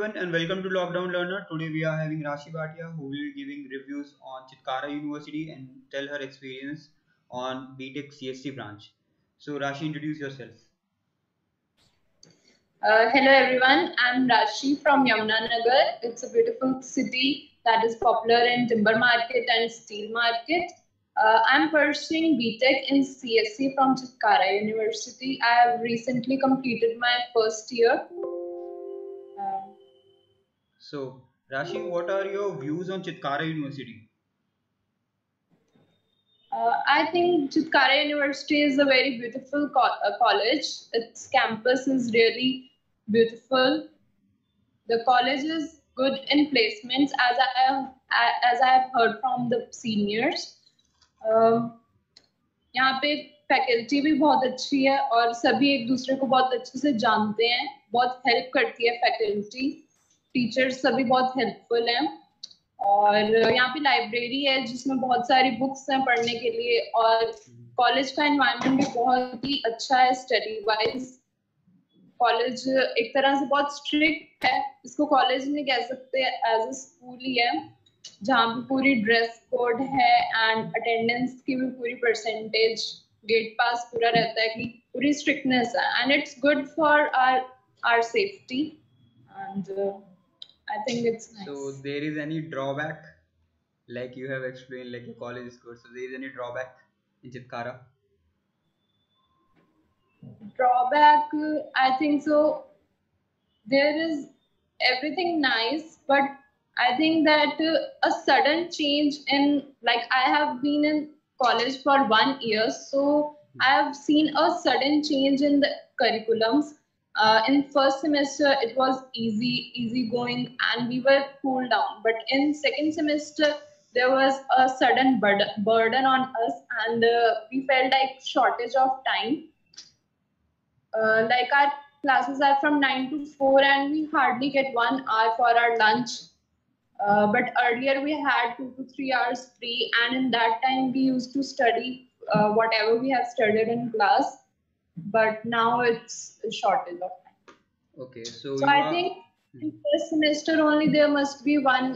Everyone and welcome to Lockdown Learner. Today we are having Rashi Bhatia who will be giving reviews on Chitkara University and tell her experience on BTech CSC branch. So Rashi, introduce yourself. Hello everyone, I'm Rashi from Yamunanagar. It's a beautiful city that is popular in timber market and steel market. I'm pursuing BTech in CSC from Chitkara University. I have recently completed my first year. Uh, So Rashi, what are your views on Chitkara University? I think Chitkara University is a very beautiful college. Its campus is really beautiful. The college is good in placements, as I have heard from the seniors. यहाँ पे faculty भी बहुत अच्छी है और सभी एक दूसरे को बहुत अच्छे से जानते हैं, बहुत हेल्प करती है फैकल्टी, टीचर्स सभी बहुत हेल्पफुल हैं। और यहाँ पे लाइब्रेरी है जिसमें बहुत सारी बुक्स हैं पढ़ने के लिए, और कॉलेज का एनवायरनमेंट भी बहुत ही अच्छा है स्टडी वाइज। कॉलेज एक तरह से बहुत स्ट्रिक्ट है, इसको कॉलेज नहीं कह सकते, एज अ स्कूल ही है, जहाँ पे पूरी ड्रेस कोड है एंड अटेंडेंस की भी पूरी परसेंटेज, गेट पास पूरा रहता है, कि पूरी स्ट्रिक्टनेस है, and it's good for our safety, and I think it's nice. So there is any drawback, like you have explained, like your college is good. So there is any drawback in Chitkara? Drawback, I think so. There is everything nice, but I think that a sudden change in, like, I have been in college for 1 year, so I have seen a sudden change in the curriculums. In first semester it was easy going and we were cooled down, but in second semester there was a sudden burden on us, and we felt like shortage of time. Like, our classes are from 9 to 4 and we hardly get 1 hour for our lunch. But earlier we had 2 to 3 hours free, and in that time we used to study whatever we have studied in class. But now it's a shortage of time. Okay, so I think in first semester only there must be one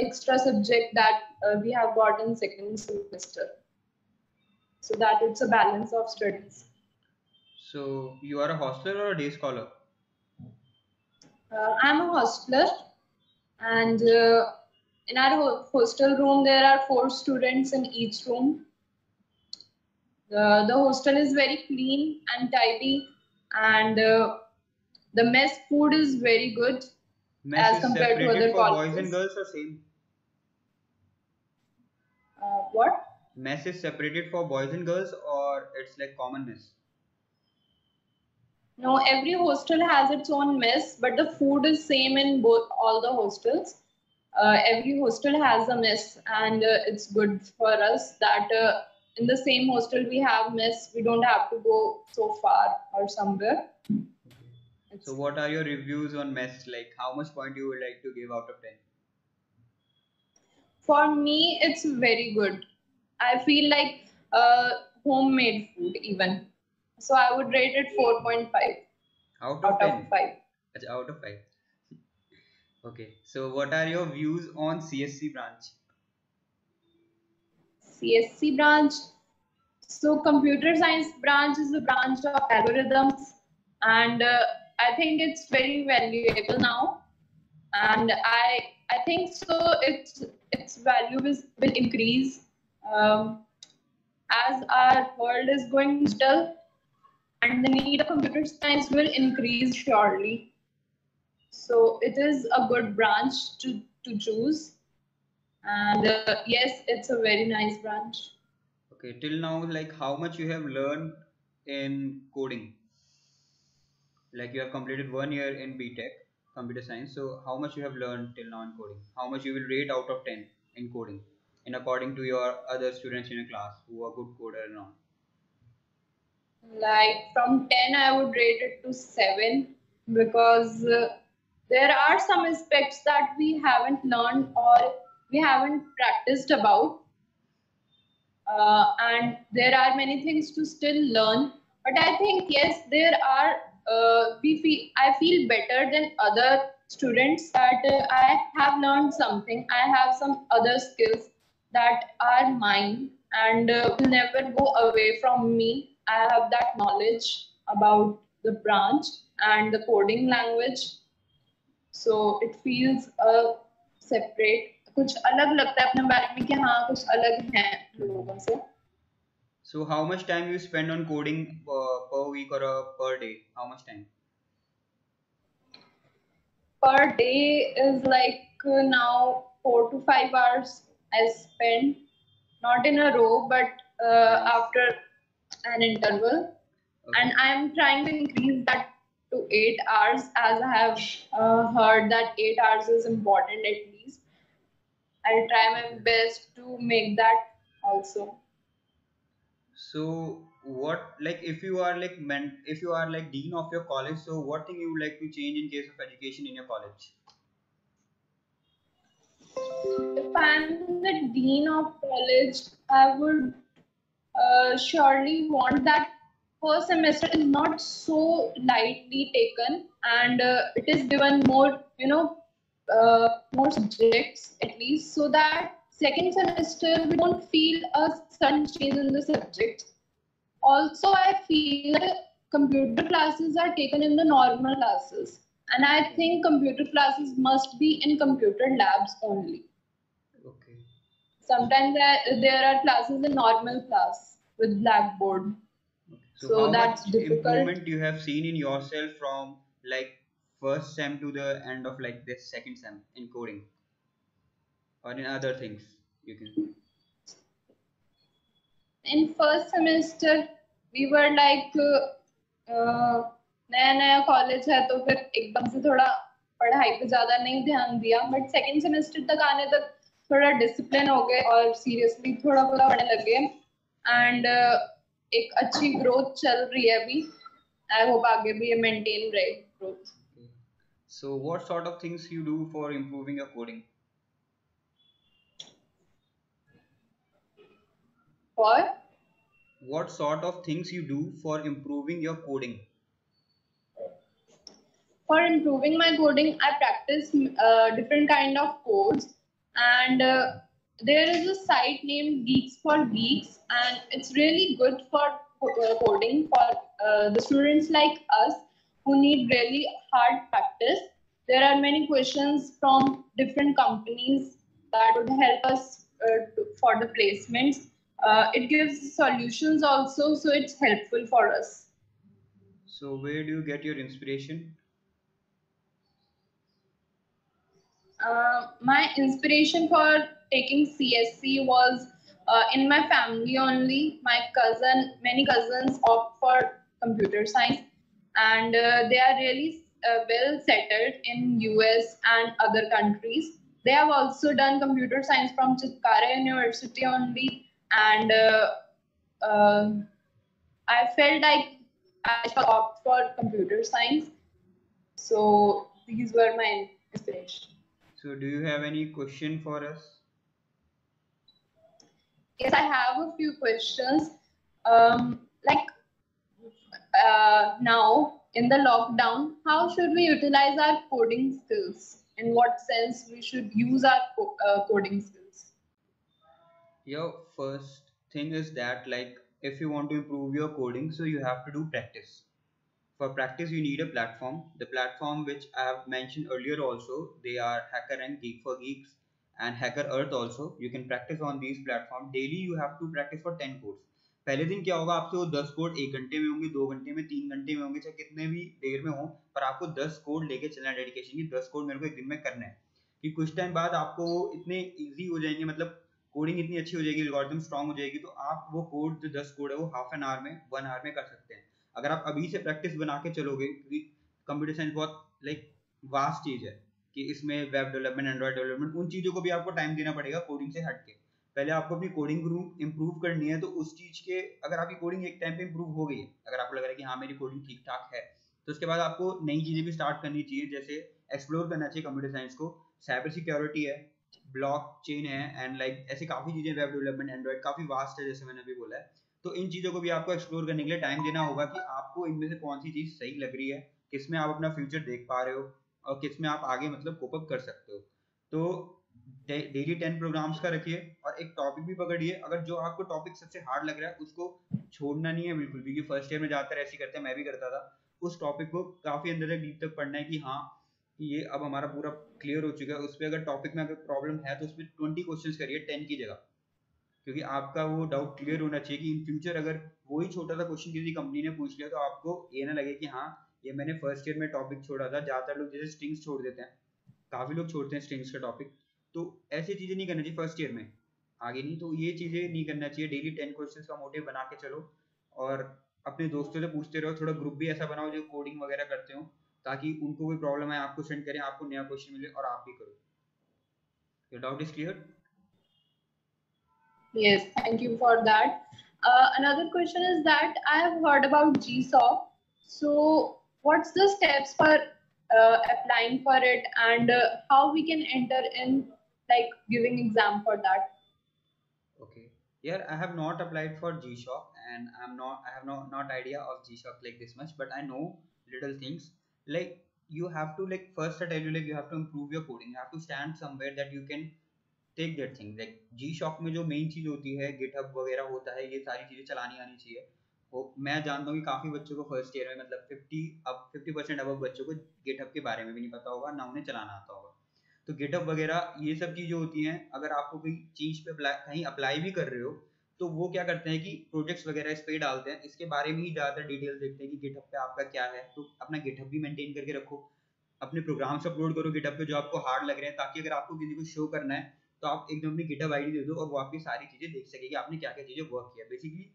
extra subject that we have got in second semester, so that it's a balance of studies. So you are a hostler or a day scholar? I'm a hostler, and in our hostel room there are 4 students in each room. The hostel is very clean and tidy, and the mess food is very good. Mess as compared to other for colleges. Boys and girls or same? What? Mess is separated for boys and girls, or it's like common mess? No, every hostel has its own mess, but the food is same in all the hostels. Every hostel has a mess, and it's good for us that in the same hostel we have mess. We don't have to go so far or somewhere. So what are your reviews on mess? Like, how much point you would like to give out of 10? For me, it's very good. I feel like homemade food even. So I would rate it 4.5 Out of 10? of 5. Out of 5. Okay. So what are your views on CSC branch? CSC branch. So computer science branch is a branch of algorithms, and I think it's very valuable now. And I think so its value will increase as our world is going digital, and the need of computer science will increase surely. So it is a good branch to choose, and yes, it's a very nice branch. Okay, till now, like, how much you have learned in coding? Like, you have completed 1 year in BTech computer science, so how much you have learned till now in coding? How much you will rate out of 10 in coding, in according to your other students in your class who are good coder and all? Like, from 10 I would rate it to 7, because there are some aspects that we haven't learned or we haven't practiced about, and there are many things to still learn. But I think yes, there are I feel better than other students that I have learned something. I have some other skills that are mine and will never go away from me. I have that knowledge about the branch and the coding language, so it feels separate. कुछ अलग लगता है अपने बारे में कि हाँ कुछ अलग है लोगों से. So how much time you spend on coding per week or per day? How much time? Per day is like now 4 to 5 hours I spend, not in a row, but after an interval. Okay. And I'm trying to increase that to 8 hours, as I have heard that 8 hours is important at least. I'll try my best to make that also. So what, like, if you are like if you are like dean of your college, so what thing you would like to change in case of education in your college? If I'm the dean of college, I would surely want that first semester is not so lightly taken, and it is given more, more subjects at least, so that second semester we don't feel a sudden change in the subjects. Also, I feel that computer classes are taken in the normal classes, and I think computer classes must be in computer labs only. Okay. Sometimes there are classes in normal class with blackboard. Okay. So how that's much difficult. improvement you have seen in yourself from like first sem to the end of like this second sem in coding or in other things you can? In first semester we were like नया नया college है तो फिर एकदम से थोड़ा पढ़ाई पे ज्यादा नहीं ध्यान दिया, बट सेकंड सेमेस्टर तक आने तक थोड़ा डिसिप्लिन हो गए और सीरियसली थोड़ा थोड़ा पढ़ने लगे, एंड एक अच्छी ग्रोथ चल रही है अभी. आई होप आगे भी ये मेंटेन रहे growth. So what sort of things you do for improving your coding? For What sort of things you do for improving your coding? For improving my coding, I practice different kind of codes, and there is a site named Geeks for Geeks, and it's really good for coding for the students like us who need really hard practice. There are many questions from different companies that would help us for the placements. It gives solutions also, so it's helpful for us. So where do you get your inspiration? My inspiration for taking CSC was in my family only. Many cousins opt for computer science, and they are really well settled in US and other countries. They have also done computer science from Chitkara University only, and uh, I felt like I should opt for computer science. So these were my inspirations. So do you have any question for us? Yes, I have a few questions. Like now in the lockdown, how should we utilize our coding skills? In what sense we should use our coding skills? Your first thing is that, like, if you want to improve your coding, so you have to do practice. For practice you need a platform. The platform which I have mentioned earlier also, they are Hacker and Geek for Geeks and Hacker Earth also. You can practice on these platforms. Daily you have to practice for 10 codes. पहले दिन क्या होगा, आपसे वो 10 code 1 घंटे में होंगे, 2 घंटे में, 3 घंटे में होंगे, चाहे कितने भी देर में हो, पर आपको 10 कोड लेके चलना है डेडिकेशन की 10 कोड मेरे को एक दिन में करना है. कि कुछ टाइम बाद आपको इतने इजी हो जाएंगे, मतलब कोडिंग इतनी अच्छी हो जाएगी, एल्गोरिथम स्ट्रांग हो जाएगी, तो आप वो कोड जो 10 कोड है वो हाफ एन आवर में 1 आवर में कर सकते हैं. अगर आप अभी से प्रैक्टिस बना के चलोगे, क्योंकि कंप्यूटर साइंस बहुत लाइक वास्ट चीज है कि इसमें वेब डेवलपमेंट, एंड्रॉइड डेवलपमेंट, उन चीजों को भी आपको टाइम देना पड़ेगा कोडिंग से हट के. पहले आपको अपनी कोडिंग इंप्रूव करनी है, तो उस चीज के अगर आपकी कोडिंग एक टाइम पे इंप्रूव हो गई है, अगर आपको लग रहा है कि हाँ मेरी कोडिंग ठीक ठाक है, तो उसके बाद आपको नई चीजें भी स्टार्ट करनी चाहिए. जैसे एक्सप्लोर करना चाहिए कंप्यूटर साइंस को. साइबर सिक्योरिटी है, ब्लॉक चेन है, एंड लाइक ऐसे काफी चीजें, वेब डेवलपमेंट, एंड्रॉइड काफी वास्ट है, जैसे मैंने अभी बोला है. तो इन चीजों को भी आपको एक्सप्लोर करने के लिए टाइम देना होगा कि आपको इनमें से कौन सी चीज सही लग रही है, किसमें आप अपना फ्यूचर देख पा रहे हो, और किस में आप आगे मतलब कोप अप कर सकते हो। तो डेली 10 प्रोग्राम्स का रखिए और एक टॉपिक भी पकड़िए। अगर जो आपको टॉपिक सबसे हार्ड लग रहा है उसको छोड़ना नहीं है बिल्कुल भी, क्योंकि फर्स्ट ईयर में ज़्यादातर ऐसे करते हैं, मैं भी करता था। उस टॉपिक को काफ़ी अंदर तक डीप तक पढ़ना है कि हाँ कि ये अब हमारा पूरा क्लियर हो चुका है। उस पर अगर टॉपिक में अगर प्रॉब्लम है तो उस पर 20 क्वेश्चन करिए 10 की जगह, क्योंकि आपका वो डाउट क्लियर होना चाहिए कि इन फ्यूचर अगर वही छोटा सा क्वेश्चन किसी कंपनी ने पूछ लिया तो आपको ये ना लगे कि हाँ ये मैंने फर्स्ट ईयर में टॉपिक छोड़ा था। ज़्यादातर लोग जैसे स्ट्रिंग्स छोड़ देते हैं, काफ़ी लोग छोड़ते हैं स्ट्रिंग्स का टॉपिक, तो ऐसी चीज़ें नहीं करना चाहिए फर्स्ट ईयर में, आगे नहीं। तो ये चीज़ें नहीं करना चाहिए। डेली 10 क्वेश्चन का मोटिव बना के चलो और अपने दोस्तों से पूछते रहो। थोड़ा ग्रुप भी ऐसा बनाओ जो कोडिंग वगैरह करते हो, ताकि उनको कोई प्रॉब्लम है आपको सेंड करें, आपको नया क्वेश्चन मिले और आप भी करो। Your doubt is clear? Yes, thank you for that. Another question is that I have heard about GSOC. So, what's the steps for applying for it, and how we can enter in, like giving exam for that? Okay. Yeah, I have not applied for G-Shock and I have not idea of G-Shock like this much, but I know little things. Like you have to like first I tell you like you have to improve your coding. You have to stand somewhere that you can take that thing. Like G-Shock में जो main चीज होती है GitHub वगैरह होता है, ये सारी चीजें चलानी आनी चाहिए। वो मैं जानता हूँ कि काफी बच्चों को फर्स्ट ईयर में मतलब 50% अब बच्चों को GitHub के बारे में भी नहीं पता होगा, ना उन्हें चलाना आता होगा। तो गिटअप वगैरह ये सब चीज़ें होती हैं। अगर आपको कोई चीज़ पे कहीं अप्लाई भी कर रहे हो तो वो क्या करते हैं कि प्रोजेक्ट्स वगैरह इस पे डालते हैं, इसके बारे में ही ज़्यादातर डिटेल्स देखते हैं कि गिटअप पे आपका क्या है। तो अपना गिटअप भी मेंटेन करके रखो, अपने प्रोग्राम्स अपलोड करो गिटअप पे जो आपको हार्ड लग रहे हैं, ताकि अगर आपको किसी को शो करना है तो आप एकदम अपनी गिटअप आईडी दे दो और वो आपकी सारी चीज़ें देख सकेगी आपने क्या क्या चीज़ें वर्क किया। बेसिकली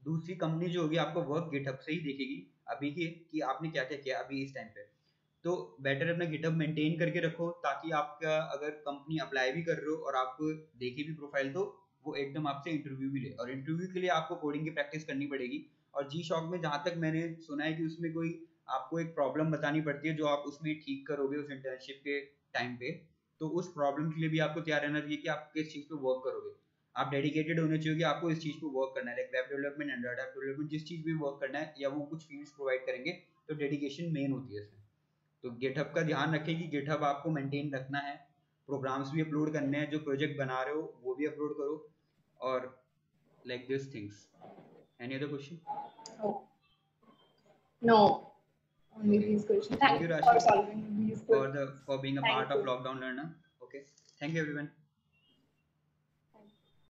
दूसरी कंपनी जो होगी आपको वर्क गिटअप से ही देखेगी अभी की कि आपने क्या क्या किया अभी इस टाइम पे। तो बेटर अपना गिटहब मेंटेन करके रखो, ताकि आपका अगर कंपनी अप्लाई भी कर रहे हो और आप देखे भी प्रोफाइल तो वो एकदम आपसे इंटरव्यू भी ले। और इंटरव्यू के लिए आपको कोडिंग की प्रैक्टिस करनी पड़ेगी। और जी शॉक में जहाँ तक मैंने सुना है कि उसमें कोई आपको एक प्रॉब्लम बतानी पड़ती है जो आप उसमें ठीक करोगे उस इंटर्नशिप के टाइम पे। तो उस प्रॉब्लम के लिए भी आपको तैयार रहना चाहिए कि आप किस चीज़ पे वर्क करोगे। आप डेडिकेटेड होने चाहिए कि आपको इस चीज़ पे वर्क करना है। Like web development, Android app development, जिस चीज़ भी वर्क करना है या वो कुछ फील्ड्स प्रोवाइड करेंगे तो डेडिकेशन मेन होती है इसमें। तो गिटहब का ध्यान रखें कि गिटहब आपको मेंटेन रखना है, प्रोग्राम्स भी अपलोड करने हैं, जो प्रोजेक्ट बना रहे हो वो भी अपलोड करो और like this things. Any other question? Oh, no, only Okay. these questions. Thank Thank you you for Rashi solving these questions. for being a Thank part of you. Lockdown Learner. Okay. Thank you everyone.